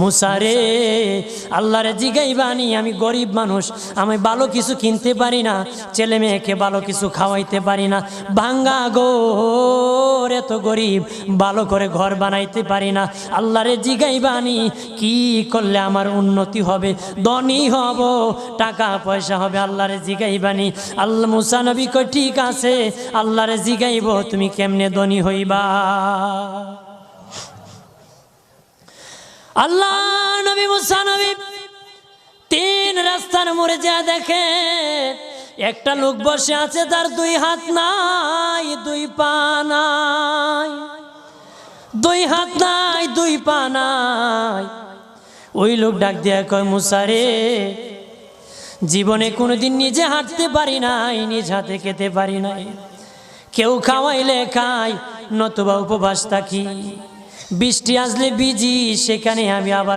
মুসারে আল্লাহরে জিগাইবানি, আমি গরিব মানুষ, আমি ভালো কিছু কিনতে পারি না, ছেলে মেয়েকে ভালো কিছু খাওয়াইতে পারি না, ভাঙ্গা ঘর, এত গরিব, ভালো করে ঘর বানাইতে পারি না। আল্লাহরে জিগাইবানি কি করলে আমার উন্নতি হবে, ধনী হব, টাকা পয়সা হবে। আল্লাহরে জিগাইবানি। আল্লাহ মুসা নবী কই ঠিক আছে, আল্লাহরে জিগাইব তুমি কেমনে ধনী হইবা। আল্লাহ নবী মুসা নবী তিন রাস্তার মোড়ে যা দেখে একটা লোক বসে আছে, তার দুই হাত নাই, দুই পা নাই, দুই হাত নাই, দুই পা নাই। ওই লোক ডাক দিয়া কয়, মুসা রে, জীবনে কোনোদিন নিজে হাঁটতে পারি নাই, নিজ হাতে খেতে পারি নাই, কেউ খাওয়াইলে খাই, নতুবা উপবাস থাকি, বৃষ্টি আসলে ভিজি, সেখানে আমি আবার